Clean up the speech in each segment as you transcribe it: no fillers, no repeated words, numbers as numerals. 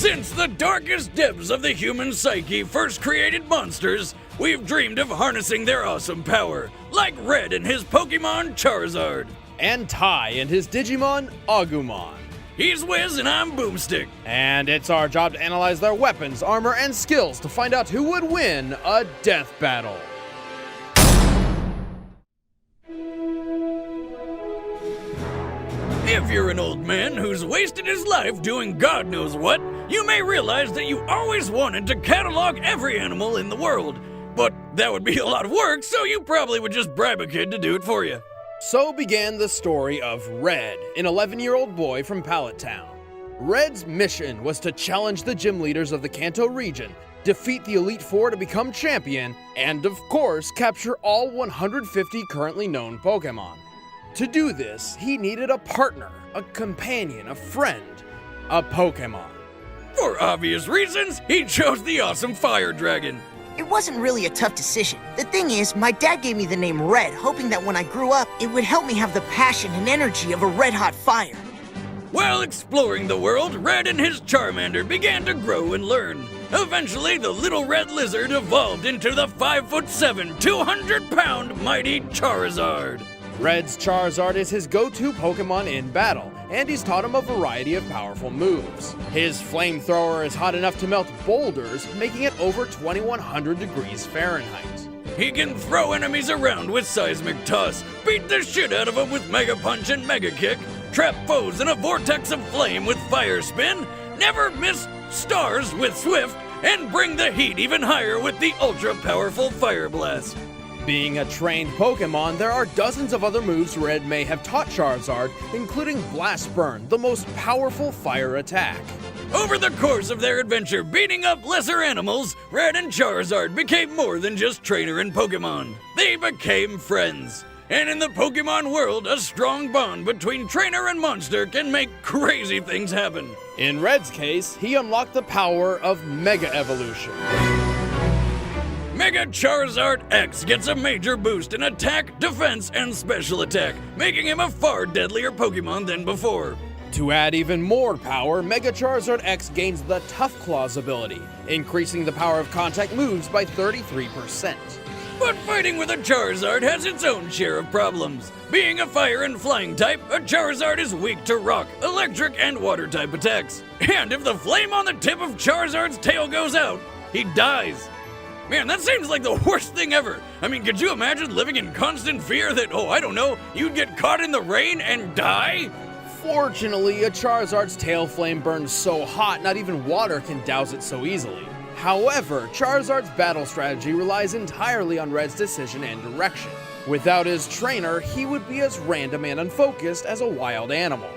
Since the darkest depths of the human psyche first created monsters, we've dreamed of harnessing their awesome power, like Red and his Pokémon Charizard. And Ty and his Digimon Agumon. He's Wiz and I'm Boomstick. And it's our job to analyze their weapons, armor, and skills to find out who would win a death battle. If you're an old man who's wasted his life doing God knows what, you may realize that you always wanted to catalog every animal in the world. But that would be a lot of work, so you probably would just bribe a kid to do it for you. So began the story of Red, an 11-year-old boy from Pallet Town. Red's mission was to challenge the gym leaders of the Kanto region, defeat the Elite Four to become champion, and of course, capture all 150 currently known Pokémon. To do this, he needed a partner, a companion, a friend, a Pokémon. For obvious reasons, he chose the awesome Fire Dragon. It wasn't really a tough decision. The thing is, my dad gave me the name Red, hoping that when I grew up, it would help me have the passion and energy of a red-hot fire. While exploring the world, Red and his Charmander began to grow and learn. Eventually, the little red lizard evolved into the 5'7", 200-pound mighty Charizard. Red's Charizard is his go-to Pokémon in battle, and he's taught him a variety of powerful moves. His flamethrower is hot enough to melt boulders, making it over 2100 degrees Fahrenheit. He can throw enemies around with Seismic Toss, beat the shit out of them with Mega Punch and Mega Kick, trap foes in a vortex of flame with Fire Spin, never miss stars with Swift, and bring the heat even higher with the ultra-powerful Fire Blast. Being a trained Pokémon, there are dozens of other moves Red may have taught Charizard, including Blast Burn, the most powerful fire attack. Over the course of their adventure beating up lesser animals, Red and Charizard became more than just trainer and Pokémon. They became friends. And in the Pokémon world, a strong bond between trainer and monster can make crazy things happen. In Red's case, he unlocked the power of Mega Evolution. Mega Charizard X gets a major boost in attack, defense, and special attack, making him a far deadlier Pokémon than before. To add even more power, Mega Charizard X gains the Tough Claws ability, increasing the power of contact moves by 33%. But fighting with a Charizard has its own share of problems. Being a fire and flying type, a Charizard is weak to rock, electric, and water type attacks. And if the flame on the tip of Charizard's tail goes out, he dies. Man, that seems like the worst thing ever. I mean, could you imagine living in constant fear that, you'd get caught in the rain and die? Fortunately, a Charizard's tail flame burns so hot not even water can douse it so easily. However, Charizard's battle strategy relies entirely on Red's decision and direction. Without his trainer, he would be as random and unfocused as a wild animal.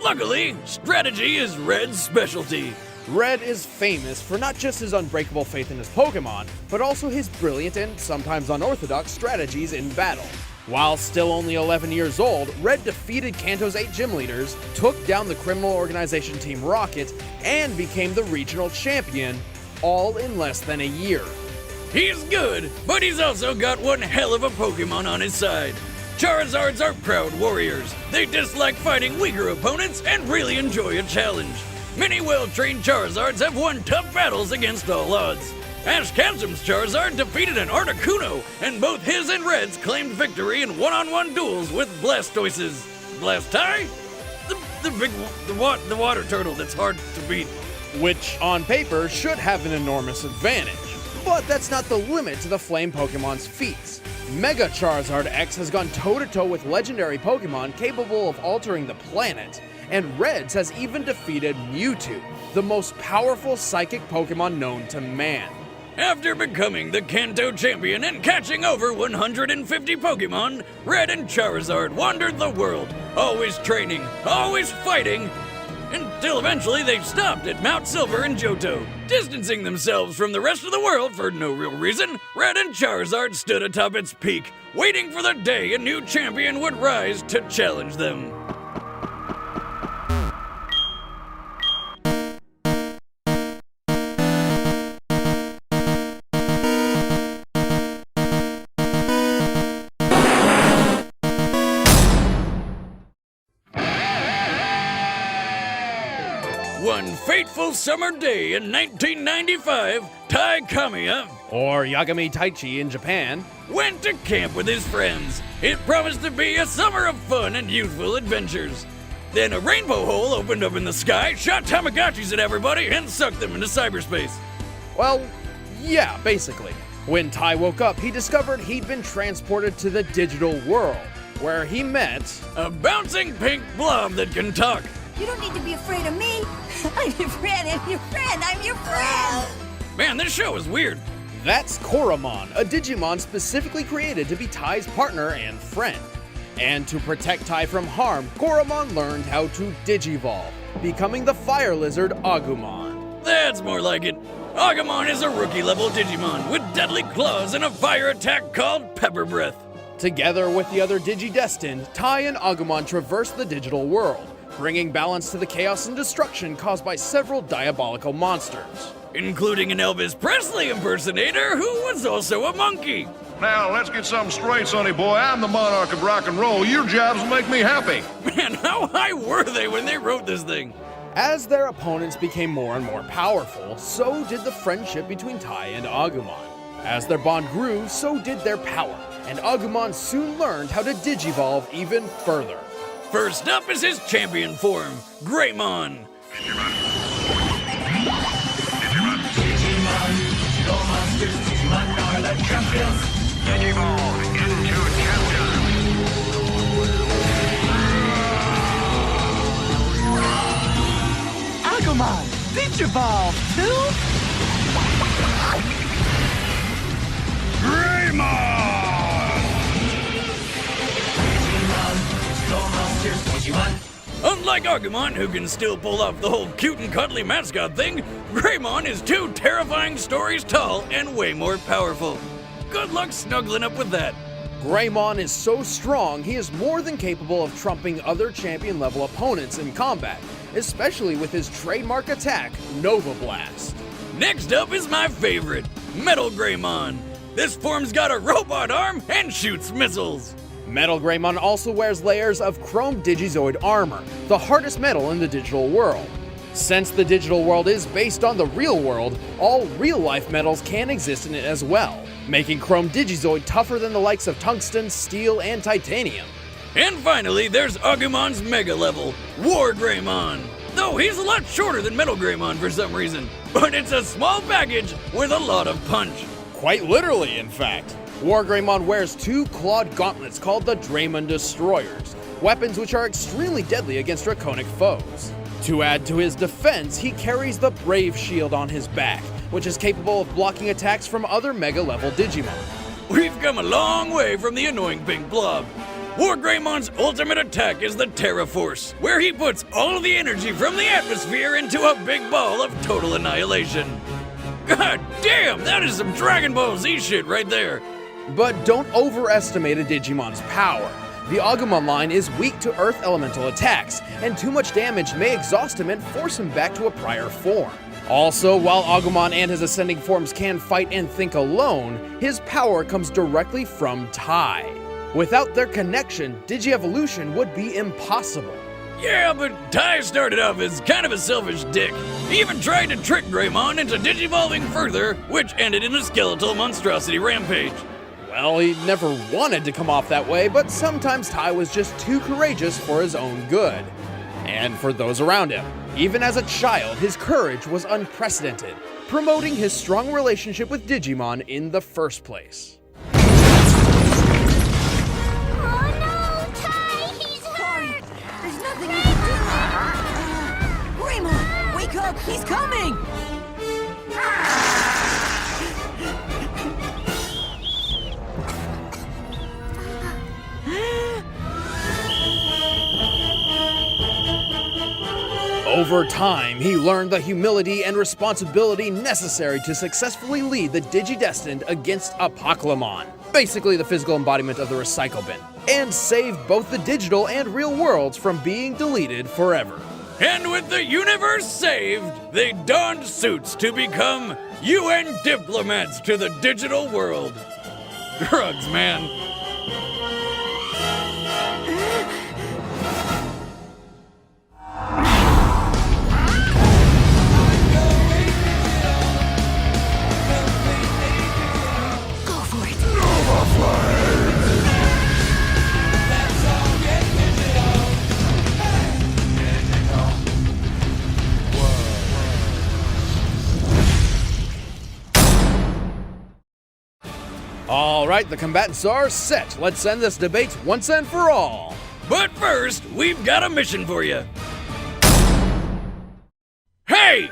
Luckily, strategy is Red's specialty. Red is famous for not just his unbreakable faith in his Pokémon, but also his brilliant and sometimes unorthodox strategies in battle. While still only 11 years old, Red defeated Kanto's 8 gym leaders, took down the criminal organization Team Rocket, and became the regional champion, all in less than a year. He's good, but he's also got one hell of a Pokémon on his side. Charizards are proud warriors. They dislike fighting weaker opponents and really enjoy a challenge. Many well-trained Charizards have won tough battles against all odds. Ash Ketchum's Charizard defeated an Articuno, and both his and Red's claimed victory in one-on-one duels with Blastoise's Blastai? The water turtle that's hard to beat. Which, on paper, should have an enormous advantage. But that's not the limit to the Flame Pokemon's feats. Mega Charizard X has gone toe-to-toe with legendary Pokemon capable of altering the planet, and Red's has even defeated Mewtwo, the most powerful psychic Pokemon known to man. After becoming the Kanto champion and catching over 150 Pokemon, Red and Charizard wandered the world, always training, always fighting, until eventually they stopped at Mount Silver in Johto. Distancing themselves from the rest of the world for no real reason, Red and Charizard stood atop its peak, waiting for the day a new champion would rise to challenge them. One fateful summer day in 1995, Tai Kamiya or Yagami Taichi in Japan, went to camp with his friends. It promised to be a summer of fun and youthful adventures. Then a rainbow hole opened up in the sky, shot Tamagotchis at everybody, and sucked them into cyberspace. well, yeah, basically. When Tai woke up, he discovered he'd been transported to the digital world, where he met A bouncing pink blob that can talk. You don't need to be afraid of me. I'm your friend, I'm your friend, I'm your friend. Man, this show is weird. That's Koromon, a Digimon specifically created to be Tai's partner and friend. And to protect Tai from harm, Koromon learned how to Digivolve, becoming the fire lizard Agumon. That's more like it. Agumon is a rookie-level Digimon with deadly claws and a fire attack called Pepper Breath. Together with the other Digidestined, Tai and Agumon traverse the digital world, bringing balance to the chaos and destruction caused by several diabolical monsters. Including an Elvis Presley impersonator who was also a monkey. Now, let's get something straight, sonny boy. I'm the monarch of rock and roll. Your jobs will make me happy. Man, how high were they when they wrote this thing? As their opponents became more and more powerful, so did the friendship between Tai and Agumon. As their bond grew, so did their power, and Agumon soon learned how to Digivolve even further. First up is his champion form, Greymon. Agumon, Digivolve too? Unlike Agumon, who can still pull off the whole cute and cuddly mascot thing, Greymon is 2 terrifying stories tall and way more powerful. Good luck snuggling up with that. Greymon is so strong, he is more than capable of trumping other champion-level opponents in combat, especially with his trademark attack, Nova Blast. Next up is my favorite, Metal Greymon. This form's got a robot arm and shoots missiles. Metal Greymon also wears layers of chrome Digizoid armor, the hardest metal in the digital world. Since the digital world is based on the real world, all real-life metals can exist in it as well, making chrome Digizoid tougher than the likes of tungsten, steel, and titanium. And finally, there's Agumon's Mega level, War Greymon. Though he's a lot shorter than Metal Greymon for some reason, but it's a small package with a lot of punch. Quite literally, in fact. War Greymon wears 2 clawed gauntlets called the Draymond Destroyers, weapons which are extremely deadly against draconic foes. To add to his defense, he carries the Brave Shield on his back, which is capable of blocking attacks from other Mega-level Digimon. We've come a long way from the annoying pink blob. War Greymon's ultimate attack is the Terra Force, where he puts all the energy from the atmosphere into a big ball of total annihilation. God damn, that is some Dragon Ball Z shit right there. But don't overestimate a Digimon's power. The Agumon line is weak to Earth Elemental attacks, and too much damage may exhaust him and force him back to a prior form. Also, while Agumon and his ascending forms can fight and think alone, his power comes directly from Tai. Without their connection, Digievolution would be impossible. Yeah, but Tai started off as kind of a selfish dick. He even tried to trick Greymon into digivolving further, which ended in a skeletal monstrosity rampage. Well, he never wanted to come off that way, but sometimes Tai was just too courageous for his own good. And for those around him. Even as a child, his courage was unprecedented, promoting his strong relationship with Digimon in the first place. Oh no, Tai, he's hurt. There's nothing you can do. Greymon, wake up, he's coming. Over time, he learned the humility and responsibility necessary to successfully lead the Digidestined against Apocalypse, basically the physical embodiment of the recycle bin, and saved both the digital and real worlds from being deleted forever. And with the universe saved, they donned suits to become UN diplomats to the digital world. Drugs, man. All right, the combatants are set. Let's end this debate once and for all. But first, we've got a mission for you. Hey!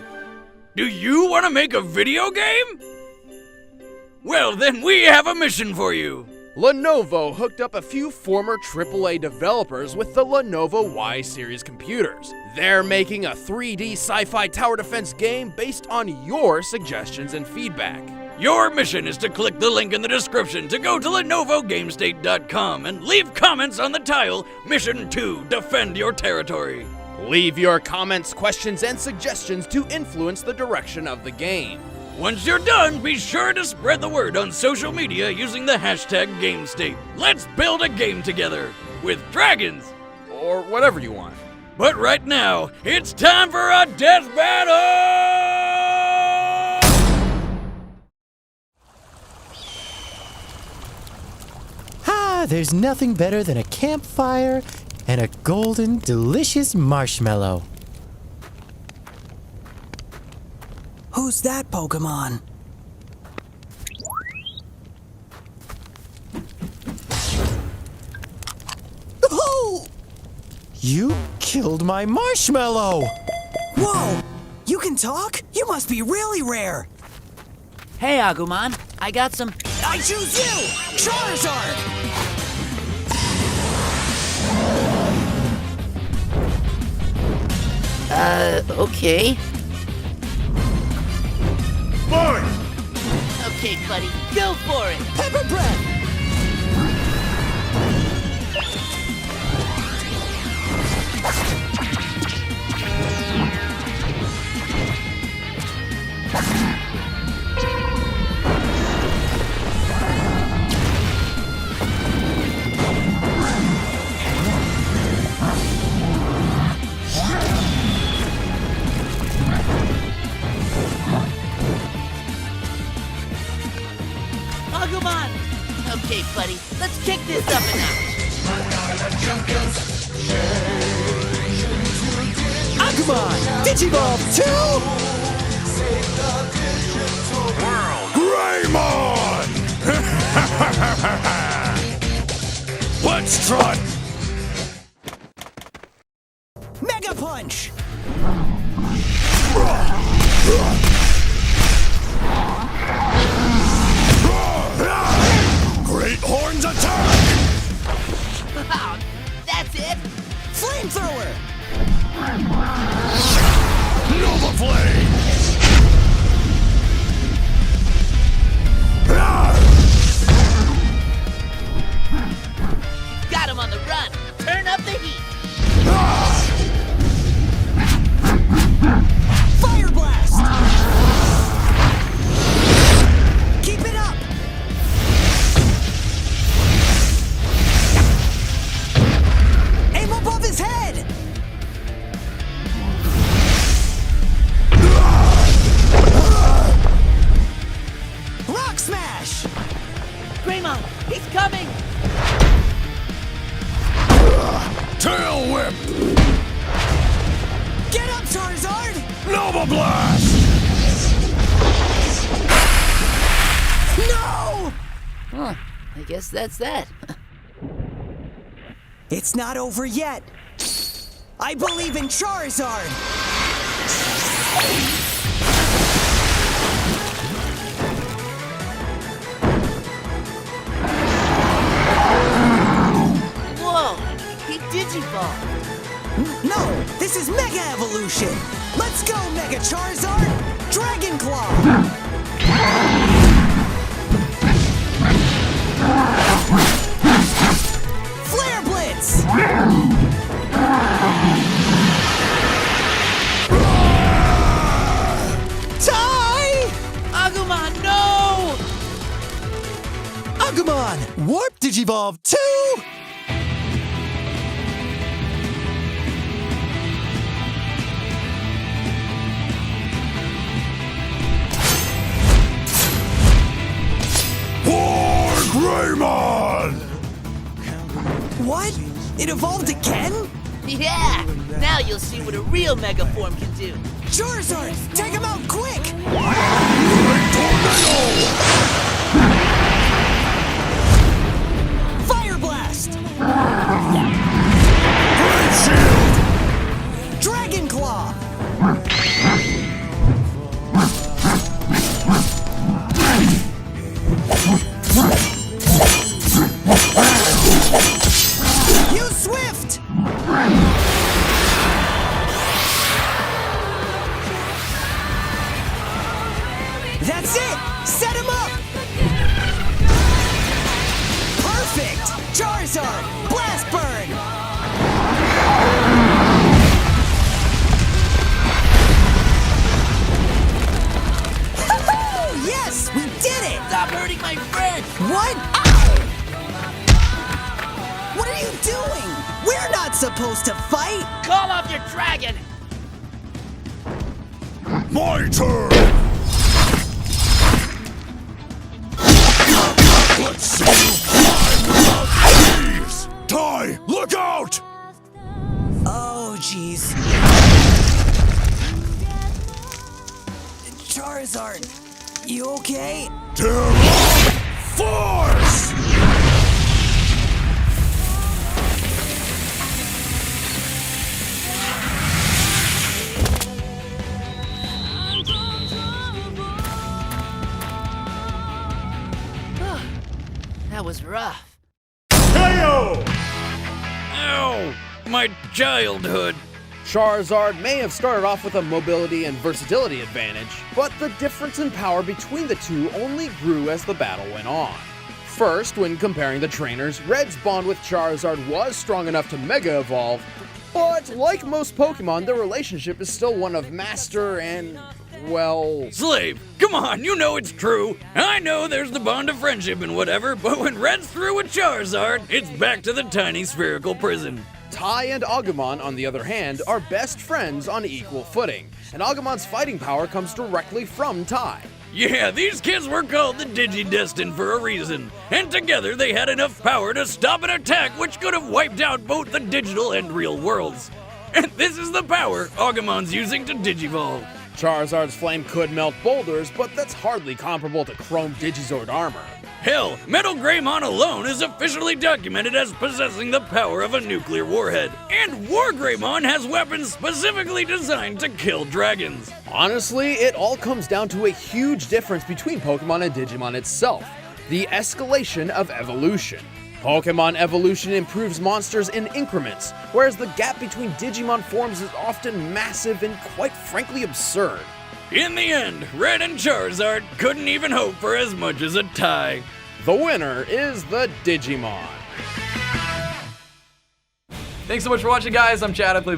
Do you want to make a video game? Well, then we have a mission for you. Lenovo hooked up a few former AAA developers with the Lenovo Y series computers. They're making a 3D sci-fi tower defense game based on your suggestions and feedback. Your mission is to click the link in the description to go to LenovoGameState.com and leave comments on the tile Mission 2: Defend Your Territory. Leave your comments, questions, and suggestions to influence the direction of the game. Once you're done, be sure to spread the word on social media using the hashtag GameState. Let's build a game together with dragons. Or whatever you want. But right now, it's time for a death battle! There's nothing better than a campfire and a golden, delicious marshmallow. Who's that Pokémon? Oh! You killed my marshmallow! Whoa! You can talk? You must be really rare! Hey, Agumon, I got some. I choose you! Charizard! Okay. Fight! Okay, buddy, go for it! Pepper Breath! Agumon! Okay, buddy, let's kick this up a notch. Agumon! Digivolve 2! Greymon! Let's try! Mega Punch! Great Horns attack! Wow, that's it? Flamethrower! Nova Flame! Got him on the run. Turn up the heat. Fire Blast! Keep it up! Aim above his head! Rock Smash! Greymon, he's coming! Tail Whip! Get up, Charizard! Nova Blast! No! Huh, I guess that's that. It's not over yet. I believe in Charizard! Whoa, he digivolved. No, this is Mega Evolution! Let's go, Mega Charizard! Dragon Claw! Flare Blitz! Die! Agumon, no! Agumon! Warp Digivolve 2! Poor Greymon! What? It evolved again? Yeah! Now you'll see what a real Mega Form can do. Charizard, take him out quick! Great Tornado! Dragon Claw! Use Swift! That's it! Set him up! Perfect! Charizard! Blast Burn! Yes! We did it! Stop hurting my friend! What? Ow! What are you doing? We're not supposed to fight! Call off your dragon! My turn! Let's see you fly without thieves! Ty, look out! Oh, jeez. Charizard, you okay? Terra Force! That was rough. KO! Ow! My childhood. Charizard may have started off with a mobility and versatility advantage, but the difference in power between the two only grew as the battle went on. First, when comparing the trainers, Red's bond with Charizard was strong enough to Mega Evolve, but like most Pokemon, their relationship is still one of master and, well... Slave, come on, you know it's true. I know there's the bond of friendship and whatever, but when Red's through with Charizard, it's back to the tiny spherical prison. Tai and Agumon, on the other hand, are best friends on equal footing, and Agumon's fighting power comes directly from Tai. Yeah, these kids were called the Digi-Destined for a reason, and together they had enough power to stop an attack which could have wiped out both the digital and real worlds. And this is the power Agumon's using to Digivolve. Charizard's flame could melt boulders, but that's hardly comparable to Chrome Digizord armor. Hell, Metal Greymon alone is officially documented as possessing the power of a nuclear warhead. And War Greymon has weapons specifically designed to kill dragons. Honestly, it all comes down to a huge difference between Pokemon and Digimon itself: the escalation of evolution. Pokemon evolution improves monsters in increments, whereas the gap between Digimon forms is often massive and quite frankly absurd. In the end, Red and Charizard couldn't even hope for as much as a tie. The winner is the Digimon. Thanks so much for watching, guys. I'm Chad. I play